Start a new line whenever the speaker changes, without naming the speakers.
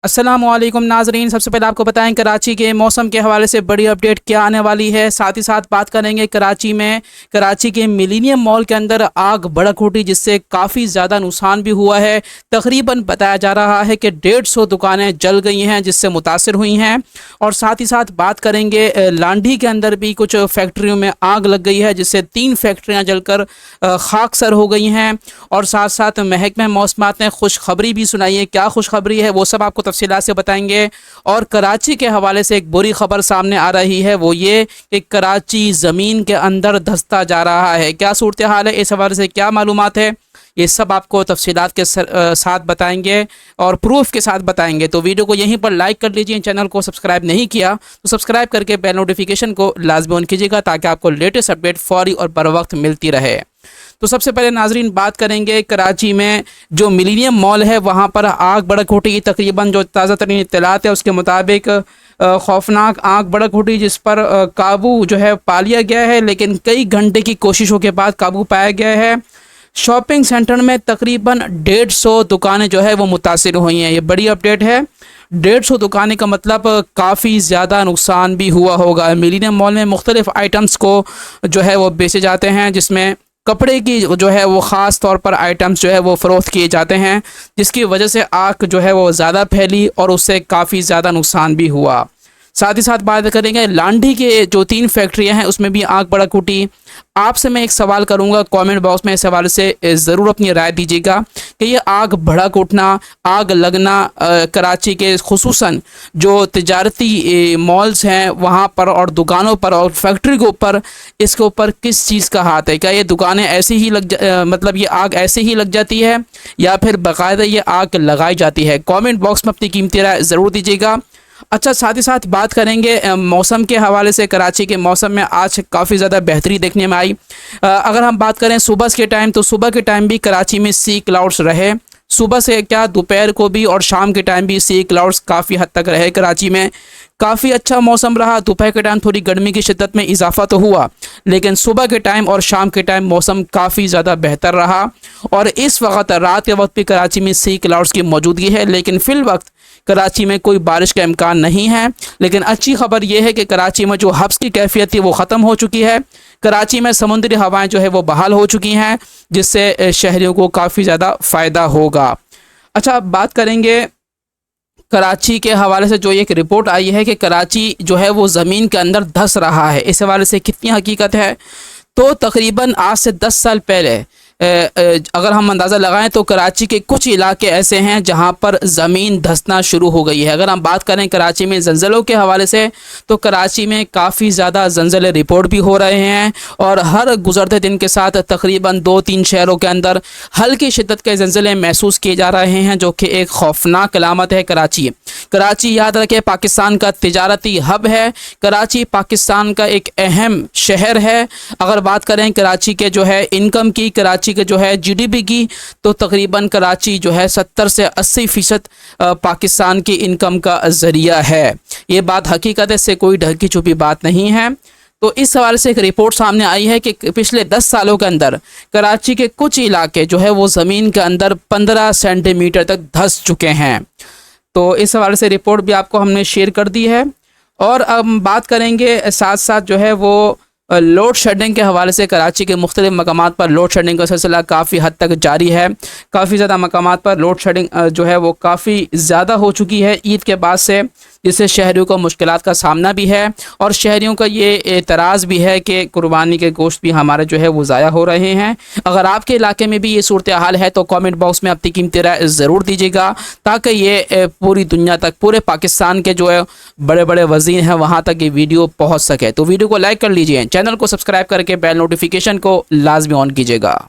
अस्सलाम वालेकुम नाजरीन। सबसे पहले आपको बताएं कराची के मौसम के हवाले से बड़ी अपडेट क्या आने वाली है। साथ ही साथ बात करेंगे कराची के मिलीनियम मॉल के अंदर आग भड़क उठी जिससे काफ़ी ज़्यादा नुकसान भी हुआ है। तकरीबन बताया जा रहा है कि 150 दुकानें जल गई हैं जिससे मुतासर हुई हैं। और साथ ही साथ बात करेंगे लांडी के अंदर भी कुछ फैक्ट्रियों में आग लग गई है जिससे 3 फैक्ट्रियाँ जलकर खाकसर हो गई हैं। और साथ साथ महकमा मौसमात ने खुशखबरी भी सुनाई है। क्या खुशखबरी है वो सब आपको तफसीलात से बताएंगे। और कराची के हवाले से एक बुरी खबर सामने आ रही है, वो ये कि कराची ज़मीन के अंदर धंसता जा रहा है। क्या सूरत हाल है, इस हवाले से क्या मालूमात है, ये सब आपको तफसीलात के साथ बताएंगे और प्रूफ के साथ बताएंगे। तो वीडियो को यहीं पर लाइक कर लीजिए। चैनल को सब्सक्राइब नहीं किया तो सब्सक्राइब करके बेल नोटिफिकेशन को लाजमी ऑन कीजिएगा ताकि आपको लेटेस्ट अपडेट फौरी और बर वक्त मिलती रहे। तो सबसे पहले नाजरीन बात करेंगे कराची में जो मिलीनियम मॉल है वहाँ पर आग भड़क उठी। तकरीबन जो ताज़ा तरीन इत्तलात है उसके मुताबिक खौफनाक आग भड़क उठी जिस पर काबू जो है पा लिया गया है, लेकिन कई घंटे की कोशिशों के बाद काबू पाया गया है। शॉपिंग सेंटर में तकरीबन 150 दुकानें जो है वो मुतासिर हुई हैं। ये बड़ी अपडेट है। 150 दुकानें का मतलब काफ़ी ज़्यादा नुकसान भी हुआ होगा। मिलीनियम मॉल में मुख्तलिफ़ आइटम्स को जो है वो बेचे जाते हैं, जिसमें कपड़े की जो है वो ख़ास तौर पर आइटम्स जो है वो फ़रोख्त किए जाते हैं, जिसकी वजह से आग जो है वो ज़्यादा फैली और उससे काफ़ी ज़्यादा नुकसान भी हुआ। साथ ही साथ बात करेंगे लांडी के जो 3 फैक्ट्रियां हैं उसमें भी आग भड़क उठी। आपसे मैं एक सवाल करूंगा, कमेंट बॉक्स में इस हवाले से ज़रूर अपनी राय दीजिएगा कि ये आग भड़क उठना, आग लगना कराची के खुसूसन जो तिजारती मॉल्स हैं वहाँ पर और दुकानों पर और फैक्ट्री के ऊपर, इसके ऊपर किस चीज़ का हाथ है? क्या ये दुकानें ऐसे ही मतलब ये आग ऐसे ही लग जाती है या फिर बाकायदा ये आग लगाई जाती है? कमेंट बॉक्स में अपनी कीमती राय ज़रूर दीजिएगा। अच्छा, साथ ही साथ बात करेंगे मौसम के हवाले से। कराची के मौसम में आज काफ़ी ज़्यादा बेहतरी देखने में आई। अगर हम बात करें सुबह के टाइम, तो सुबह के टाइम भी कराची में सी क्लाउड्स रहे। सुबह से क्या दोपहर को भी और शाम के टाइम भी सी क्लाउड्स काफ़ी हद तक रहे। कराची में काफ़ी अच्छा मौसम रहा। दोपहर के टाइम थोड़ी गर्मी की शिद्दत में इजाफा तो हुआ, लेकिन सुबह के टाइम और शाम के टाइम मौसम काफ़ी ज़्यादा बेहतर रहा। और इस वक्त रात के वक्त भी कराची में सी क्लाउड्स की मौजूदगी है, लेकिन फ़िल वक्त कराची में कोई बारिश का इम्कान नहीं है। लेकिन अच्छी खबर यह है कि कराची में जो हब्स की कैफियत थी वो ख़त्म हो चुकी है। कराची में समुद्री हवाएं जो है वो बहाल हो चुकी हैं, जिससे शहरियों को काफ़ी ज़्यादा फ़ायदा होगा। अच्छा, बात करेंगे कराची के हवाले से। जो एक रिपोर्ट आई है कि कराची जो है वो ज़मीन के अंदर धंस रहा है, इस हवाले से कितनी हकीकत है? तो तकरीबन आज से 10 साल पहले अगर हम अंदाज़ा लगाएं तो कराची के कुछ इलाके ऐसे हैं जहां पर ज़मीन धंसना शुरू हो गई है। अगर हम बात करें कराची में ज़लज़लों के हवाले से, तो कराची में काफ़ी ज़्यादा ज़लज़ले रिपोर्ट भी हो रहे हैं और हर गुज़रते दिन के साथ तकरीबन 2-3 शहरों के अंदर हल्की शिद्दत के ज़लज़ले महसूस किए जा रहे हैं, जो कि एक खौफनाक अलामत है। कराची याद रखें पाकिस्तान का तिजारती हब है। कराची पाकिस्तान का एक अहम शहर है। अगर बात करें कराची के जो है इनकम की, कराची के जो है जीडीपी की, तो तकरीबन कराची जो है 70 से 80% पाकिस्तान की इनकम का ज़रिया है। ये बात हकीकत है, इससे कोई ढकी छुपी बात नहीं है। तो इस हवाले से एक रिपोर्ट सामने आई है कि पिछले 10 सालों के अंदर कराची के कुछ इलाके जो है वो ज़मीन के अंदर 15 सेंटीमीटर तक धंस चुके हैं। तो इस हवाले से रिपोर्ट भी आपको हमने शेयर कर दी है। और अब बात करेंगे साथ साथ जो है वो लोड शेडिंग के हवाले से। कराची के मुख्तलिफ़ मकामात पर लोड शेडिंग का सिलसिला काफ़ी हद तक जारी है। काफ़ी ज़्यादा मकामात पर लोड शेडिंग जो है वो काफ़ी ज़्यादा हो चुकी है ईद के बाद से, जिससे शहरियों को मुश्किलात का सामना भी है। और शहरियों का ये एतराज़ भी है कि कुर्बानी के गोश्त भी हमारे जो है वो ज़ाया हो रहे हैं। अगर आपके इलाके में भी ये सूरत हाल है तो कमेंट बॉक्स में अपनी कीमती राय ज़रूर दीजिएगा, ताकि ये पूरी दुनिया तक, पूरे पाकिस्तान के जो है बड़े बड़े वज़ीर हैं वहाँ तक ये वीडियो पहुँच सके। तो वीडियो को लाइक कर लीजिए, चैनल को सब्सक्राइब करके बेल नोटिफिकेशन को लाजमी ऑन कीजिएगा।